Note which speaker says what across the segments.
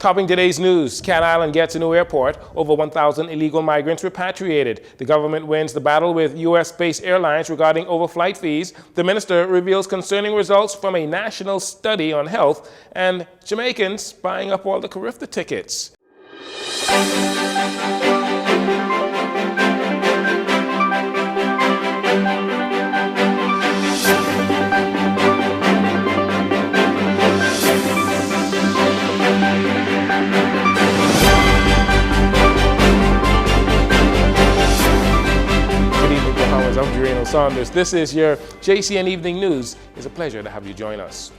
Speaker 1: Topping today's news, Cat Island gets a new airport. Over 1,000 illegal migrants repatriated. The government wins the battle with U.S.-based airlines regarding overflight fees. The minister reveals concerning results from a national study on health. And Jamaicans buying up all the Carifta tickets. I'm This is your JCN Evening News. It's a pleasure to have you join us.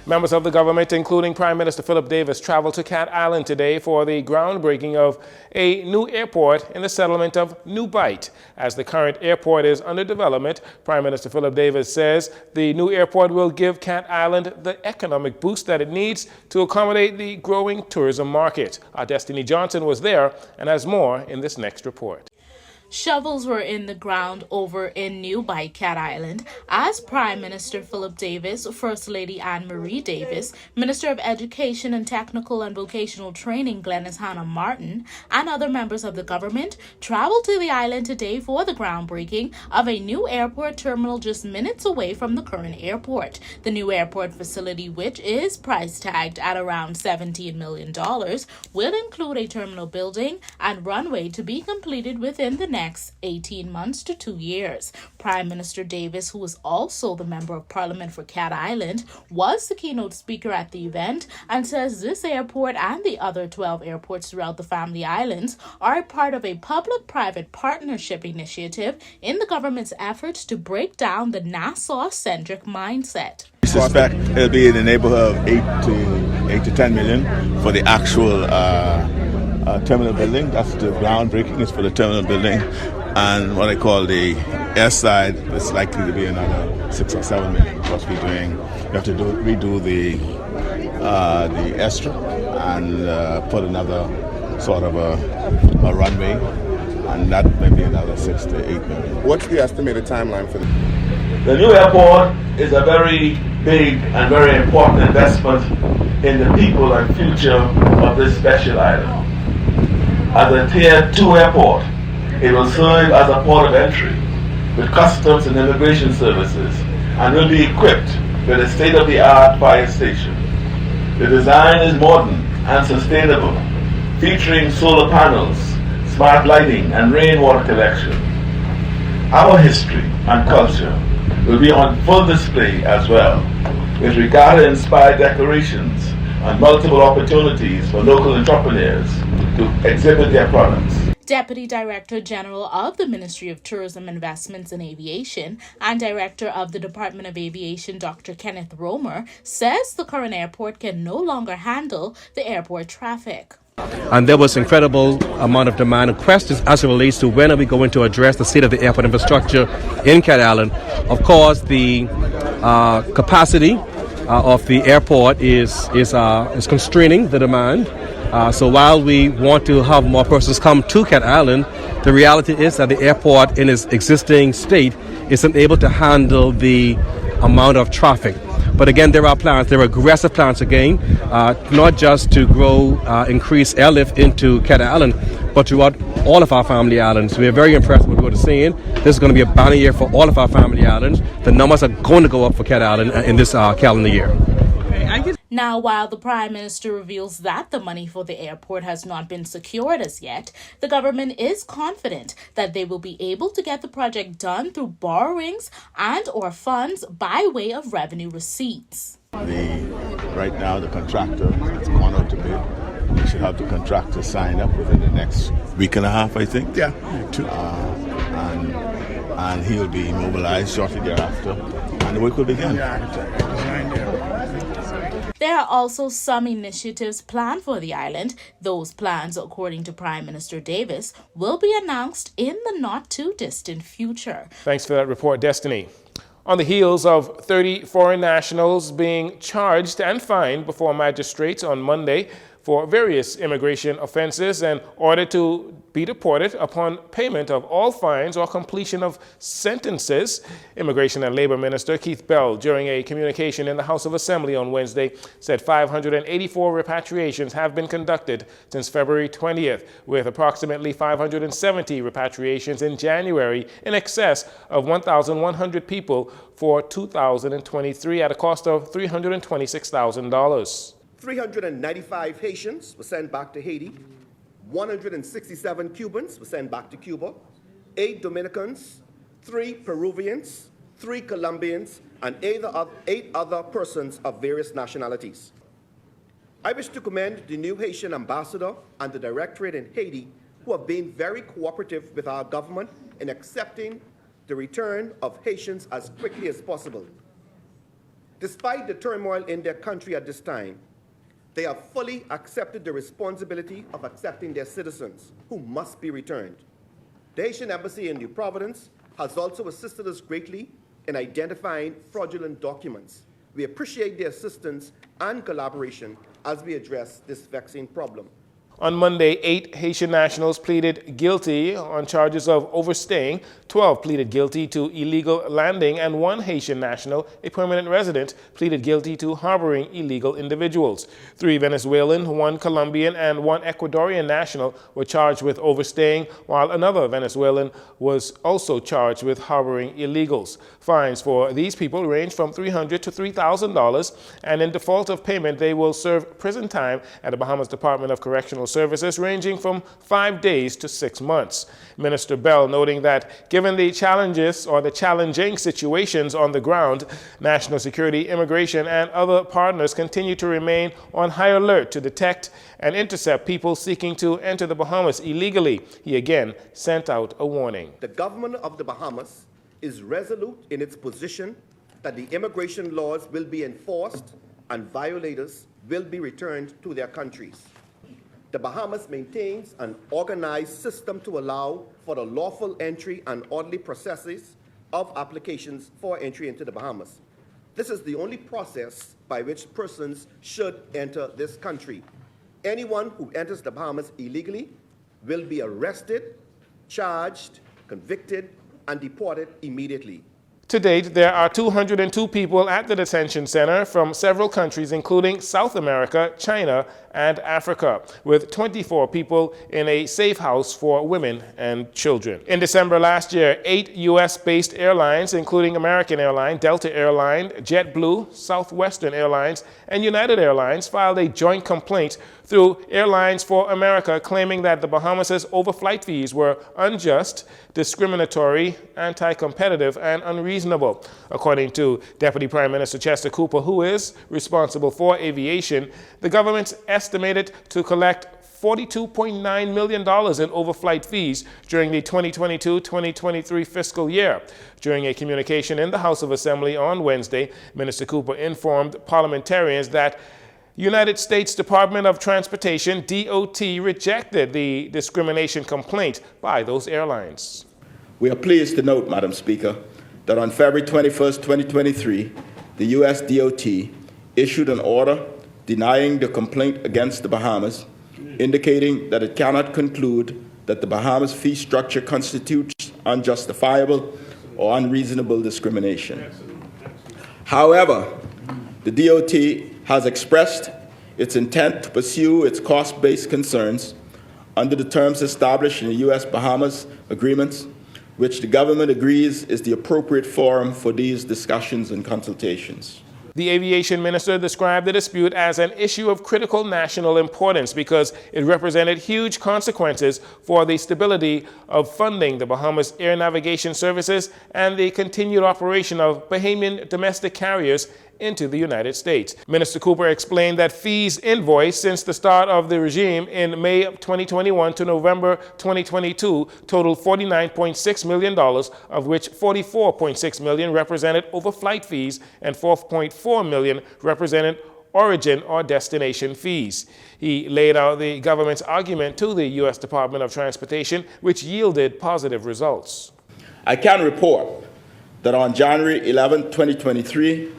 Speaker 1: Members of the government, including Prime Minister Philip Davis, traveled to Cat Island today for the groundbreaking of a new airport in the settlement of New Bight. As the current airport is under development, Prime Minister Philip Davis says the new airport will give Cat Island the economic boost that it needs to accommodate the growing tourism market. Our Destiny Johnson was there and has more in this next report.
Speaker 2: Shovels were in the ground over in New Bight, Cat Island, as Prime Minister Philip Davis, First Lady Anne Marie Davis, Minister of Education and Technical and Vocational Training Glenys Hannah Martin, and other members of the government traveled to the island today for the groundbreaking of a new airport terminal just minutes away from the current airport. The new airport facility, which is price tagged at around $17 million, will include a terminal building and runway to be completed within the next 18 months to 2 years. Prime Minister Davis, who is also the Member of Parliament for Cat Island, was the keynote speaker at the event and says this airport and the other 12 airports throughout the Family Islands are part of a public-private partnership initiative in the government's efforts to break down the Nassau-centric mindset.
Speaker 3: I suspect it'll be in the neighborhood of 8 to 10 million for the actual terminal building. That's the groundbreaking is for the terminal building, and what I call the air side is likely to be another 6 or 7 million. Because we have to redo the airstrip and put another sort of a runway, and that may be another 6 to 8 million.
Speaker 4: What's the estimated timeline for this?
Speaker 5: The new airport is a very big and very important investment in the people and future of this special island. As a Tier 2 airport, it will serve as a port of entry with customs and immigration services and will be equipped with a state-of-the-art fire station. The design is modern and sustainable, featuring solar panels, smart lighting and rainwater collection. Our history and culture will be on full display as well, with regatta-inspired decorations and multiple opportunities for local entrepreneurs to exhibit their products.
Speaker 2: Deputy Director General of the Ministry of Tourism, Investments and Aviation and Director of the Department of Aviation, Dr. Kenneth Romer, says the current airport can no longer handle the airport traffic.
Speaker 6: And there was incredible amount of demand and questions as it relates to when are we going to address the state of the airport infrastructure in Cat Island. Of course, the capacity of the airport is constraining the demand. So while we want to have more persons come to Cat Island, the reality is that the airport in its existing state isn't able to handle the amount of traffic. But again, there are aggressive plans again, not just to grow, increase airlift into Cat Island, but throughout all of our Family Islands. We are very impressed with what we're seeing. This is going to be a banner year for all of our Family Islands. The numbers are going to go up for Cat Island in this calendar year.
Speaker 2: Now, while the Prime Minister reveals that the money for the airport has not been secured as yet, the government is confident that they will be able to get the project done through borrowings and or funds by way of revenue receipts.
Speaker 3: Right now, the contractor has gone out to bid. We should have the contractor signed up within the next week and a half, I think.
Speaker 4: Yeah.
Speaker 3: And he'll be mobilized shortly thereafter, and the work will begin.
Speaker 2: There are also some initiatives planned for the island. Those plans, according to Prime Minister Davis, will be announced in the not-too-distant future.
Speaker 1: Thanks for that report, Destiny. On the heels of 30 foreign nationals being charged and fined before magistrates on Monday for various immigration offenses and ordered to be deported upon payment of all fines or completion of sentences. Immigration and Labor Minister Keith Bell, during a communication in the House of Assembly on Wednesday, said 584 repatriations have been conducted since February 20th, with approximately 570 repatriations in January, in excess of 1,100 people for 2023 at a cost of $326,000.
Speaker 4: 395 Haitians were sent back to Haiti. 167 Cubans were sent back to Cuba. 8 Dominicans, 3 Peruvians, 3 Colombians, and 8 other persons of various nationalities. I wish to commend the new Haitian ambassador and the directorate in Haiti, who have been very cooperative with our government in accepting the return of Haitians as quickly as possible. Despite the turmoil in their country at this time, they have fully accepted the responsibility of accepting their citizens, who must be returned. The Haitian Embassy in New Providence has also assisted us greatly in identifying fraudulent documents. We appreciate their assistance and collaboration as we address this vexing problem.
Speaker 1: On Monday, 8 Haitian nationals pleaded guilty on charges of overstaying, 12 pleaded guilty to illegal landing, and 1 Haitian national, a permanent resident, pleaded guilty to harboring illegal individuals. 3 Venezuelan, 1 Colombian, and 1 Ecuadorian national were charged with overstaying, while another Venezuelan was also charged with harboring illegals. Fines for these people range from $300 to $3,000, and in default of payment, they will serve prison time at the Bahamas Department of Correctional Services, ranging from 5 days to 6 months. Minister Bell noting that given the challenges or the challenging situations on the ground, national security, immigration, and other partners continue to remain on high alert to detect and intercept people seeking to enter the Bahamas illegally. He again sent out a warning.
Speaker 4: The government of the Bahamas is resolute in its position that the immigration laws will be enforced and violators will be returned to their countries. The Bahamas maintains an organized system to allow for the lawful entry and orderly processes of applications for entry into the Bahamas. This is the only process by which persons should enter this country. Anyone who enters the Bahamas illegally will be arrested, charged, convicted, and deported immediately.
Speaker 1: To date, there are 202 people at the detention center from several countries, including South America, China, and Africa, with 24 people in a safe house for women and children. In December last year, 8 U.S.-based airlines, including American Airlines, Delta Airlines, JetBlue, Southwestern Airlines, and United Airlines, filed a joint complaint through Airlines for America, claiming that the Bahamas' overflight fees were unjust, discriminatory, anti-competitive, and unreasonable. According to Deputy Prime Minister Chester Cooper, who is responsible for aviation, the government's estimated to collect $42.9 million in overflight fees during the 2022-2023 fiscal year. During a communication in the House of Assembly on Wednesday, Minister Cooper informed parliamentarians that United States Department of Transportation, DOT, rejected the discrimination complaint by those airlines.
Speaker 7: We are pleased to note, Madam Speaker, that on February 21st, 2023, the U.S. DOT issued an order denying the complaint against the Bahamas, indicating that it cannot conclude that the Bahamas fee structure constitutes unjustifiable or unreasonable discrimination. However, the DOT has expressed its intent to pursue its cost-based concerns under the terms established in the U.S.-Bahamas agreements, which the government agrees is the appropriate forum for these discussions and consultations.
Speaker 1: The aviation minister described the dispute as an issue of critical national importance because it represented huge consequences for the stability of funding the Bahamas air navigation services and the continued operation of Bahamian domestic carriers into the United States. Minister Cooper explained that fees invoiced since the start of the regime in May 2021 to November 2022 totaled $49.6 million, of which $44.6 million represented overflight fees and $4.4 million represented origin or destination fees. He laid out the government's argument to the U.S. Department of Transportation, which yielded positive results.
Speaker 7: I can report that on January 11, 2023,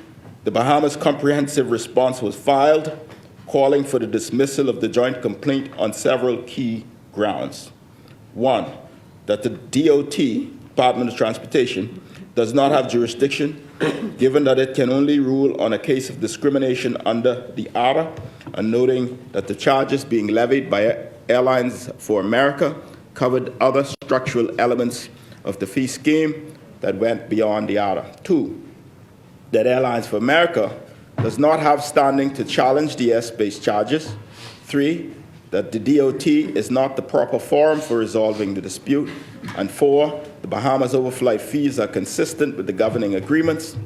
Speaker 7: the Bahamas Comprehensive Response was filed calling for the dismissal of the joint complaint on several key grounds. One, that the DOT, Department of Transportation, does not have jurisdiction, given that it can only rule on a case of discrimination under the ADA, and noting that the charges being levied by Airlines for America covered other structural elements of the fee scheme that went beyond the ADA. Two, that Airlines for America does not have standing to challenge the airspace charges. Three, that the DOT is not the proper forum for resolving the dispute. And four, the Bahamas overflight fees are consistent with the governing agreements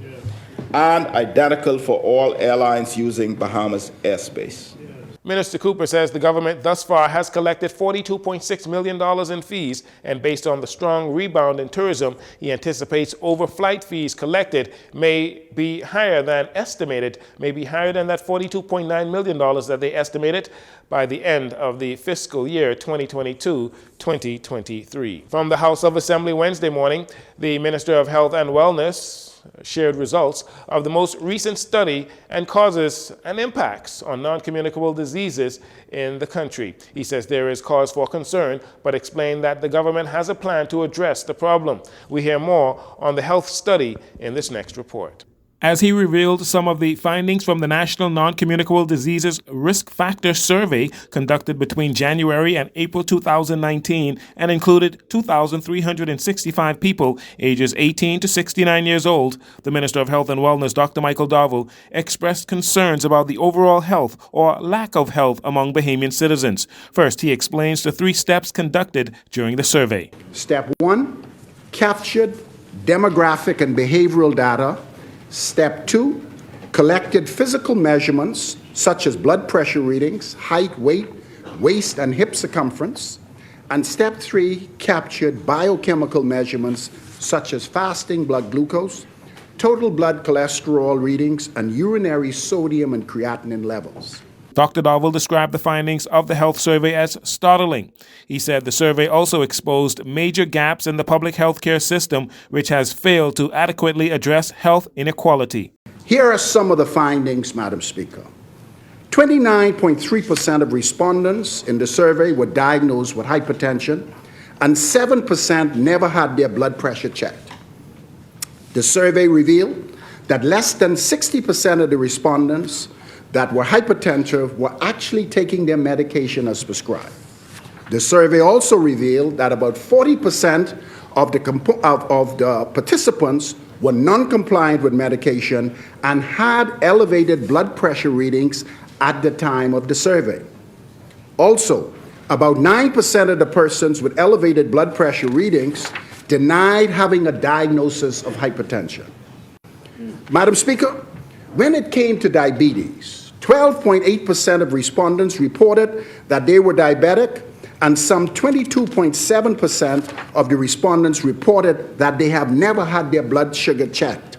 Speaker 7: and identical for all airlines using Bahamas airspace.
Speaker 1: Minister Cooper says the government thus far has collected $42.6 million in fees, and based on the strong rebound in tourism, he anticipates overflight fees collected may be higher than estimated, may be higher than that $42.9 million that they estimated by the end of the fiscal year 2022-2023. From the House of Assembly Wednesday morning, the Minister of Health and Wellness shared results of the most recent study and causes and impacts on non-communicable diseases in the country. He says there is cause for concern, but explained that the government has a plan to address the problem. We hear more on the health study in this next report. As he revealed some of the findings from the National Non-Communicable Diseases Risk Factor Survey conducted between January and April 2019 and included 2,365 people ages 18 to 69 years old, the Minister of Health and Wellness, Dr. Michael Darville, expressed concerns about the overall health or lack of health among Bahamian citizens. First, he explains the 3 steps conducted during the survey.
Speaker 8: Step 1, captured demographic and behavioral data. Step 2, collected physical measurements such as blood pressure readings, height, weight, waist and hip circumference. And step 3, captured biochemical measurements such as fasting blood glucose, total blood cholesterol readings, and urinary sodium and creatinine levels.
Speaker 1: Dr. Darville described the findings of the health survey as startling. He said the survey also exposed major gaps in the public health care system, which has failed to adequately address health inequality.
Speaker 8: Here are some of the findings, Madam Speaker. 29.3% of respondents in the survey were diagnosed with hypertension, and 7% never had their blood pressure checked. The survey revealed that less than 60% of the respondents that were hypertensive were actually taking their medication as prescribed. The survey also revealed that about 40% of the participants were non-compliant with medication and had elevated blood pressure readings at the time of the survey. Also, about 9% of the persons with elevated blood pressure readings denied having a diagnosis of hypertension. Madam Speaker, when it came to diabetes, 12.8% of respondents reported that they were diabetic, and some 22.7% of the respondents reported that they have never had their blood sugar checked.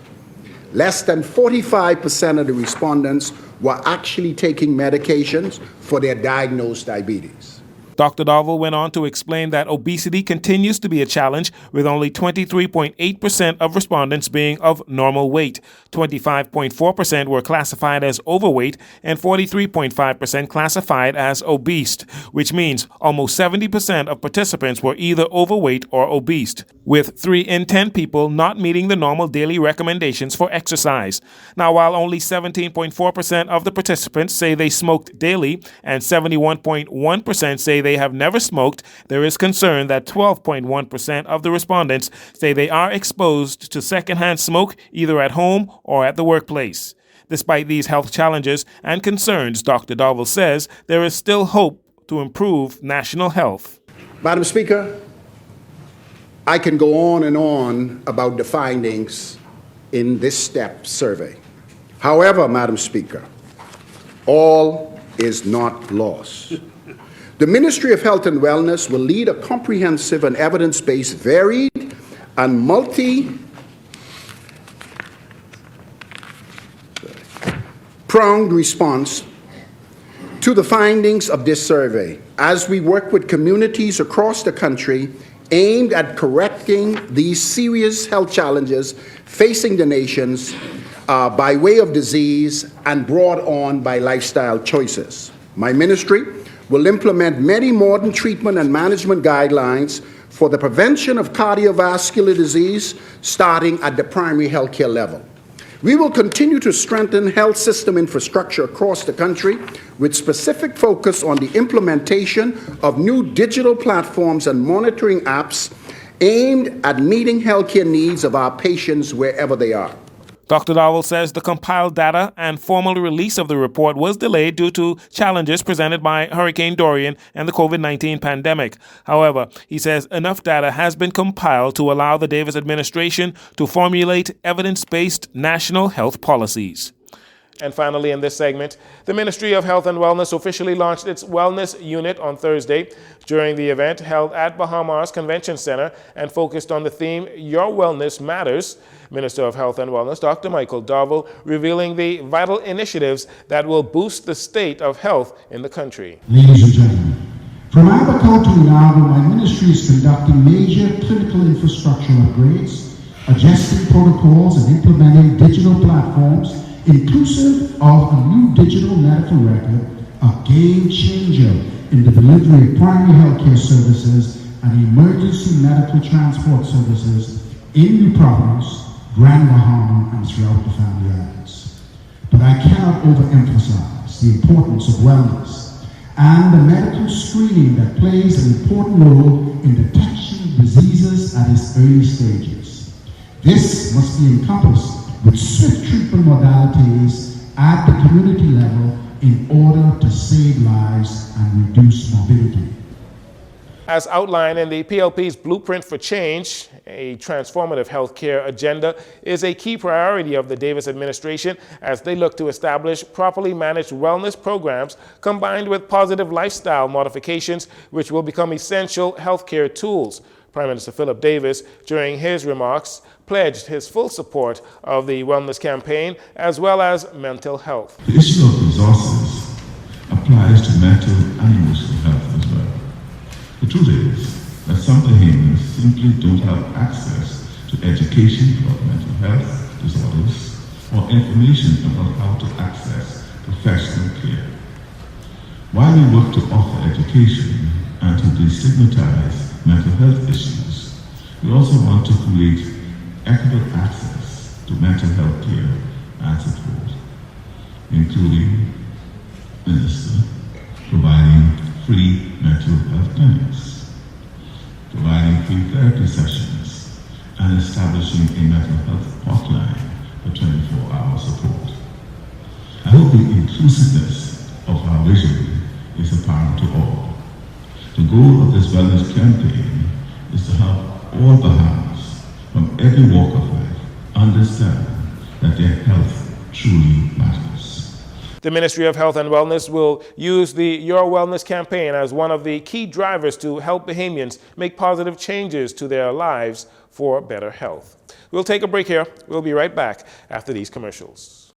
Speaker 8: Less than 45% of the respondents were actually taking medications for their diagnosed diabetes.
Speaker 1: Dr. Darville went on to explain that obesity continues to be a challenge, with only 23.8% of respondents being of normal weight. 25.4% were classified as overweight and 43.5% classified as obese, which means almost 70% of participants were either overweight or obese, with 3 in 10 people not meeting the normal daily recommendations for exercise. Now, while only 17.4% of the participants say they smoked daily and 71.1% say they have never smoked, there is concern that 12.1% of the respondents say they are exposed to secondhand smoke either at home or at the workplace. Despite these health challenges and concerns, Dr. Darville says there is still hope to improve national health.
Speaker 8: Madam Speaker, I can go on and on about the findings in this STEP survey. However, Madam Speaker, all is not lost. The Ministry of Health and Wellness will lead a comprehensive and evidence-based, varied, and multi-pronged response to the findings of this survey as we work with communities across the country aimed at correcting these serious health challenges facing the nations by way of disease and brought on by lifestyle choices. My ministry will implement many modern treatment and management guidelines for the prevention of cardiovascular disease, starting at the primary healthcare level. We will continue to strengthen health system infrastructure across the country with specific focus on the implementation of new digital platforms and monitoring apps aimed at meeting healthcare needs of our patients wherever they are.
Speaker 1: Dr. Dowell says the compiled data and formal release of the report was delayed due to challenges presented by Hurricane Dorian and the COVID-19 pandemic. However, he says enough data has been compiled to allow the Davis administration to formulate evidence-based national health policies. And finally, in this segment, the Ministry of Health and Wellness officially launched its Wellness Unit on Thursday during the event held at Bahamas Convention Center and focused on the theme, Your Wellness Matters. Minister of Health and Wellness, Dr. Michael Dowell, revealing the vital initiatives that will boost the state of health in the country.
Speaker 9: Ladies and gentlemen, from Abaco to Inago, my ministry is conducting major clinical infrastructure upgrades, adjusting protocols and implementing digital platforms inclusive of a new digital medical record, a game changer in the delivery of primary healthcare services and emergency medical transport services in New Providence, Grand Bahama, and throughout the Family Islands. But I cannot overemphasize the importance of wellness and the medical screening that plays an important role in detecting diseases at its early stages. This must be encompassed with swift treatment modalities at the community level in order to save lives and reduce morbidity.
Speaker 1: As outlined in the PLP's Blueprint for Change, a transformative healthcare agenda is a key priority of the Davis administration as they look to establish properly managed wellness programs combined with positive lifestyle modifications, which will become essential healthcare tools. Prime Minister Philip Davis, during his remarks, pledged his full support of the wellness campaign as well as mental health.
Speaker 10: The issue of resources applies to mental and emotional health as well. The truth is that some Bahamians simply don't have access to education about mental health disorders or information about how to access professional care. While we work to offer education and to destigmatize mental health issues, we also want to create equitable access to mental health care and support, including, Minister, providing free mental health clinics, providing free therapy sessions, and establishing a mental health hotline for 24-hour support. I hope the inclusiveness of our vision is apparent to all. The goal of this wellness campaign is to help all Bahamas from every walk of life understand that their health truly matters.
Speaker 1: The Ministry of Health and Wellness will use the Your Wellness campaign as one of the key drivers to help Bahamians make positive changes to their lives for better health. We'll take a break here. We'll be right back after these commercials.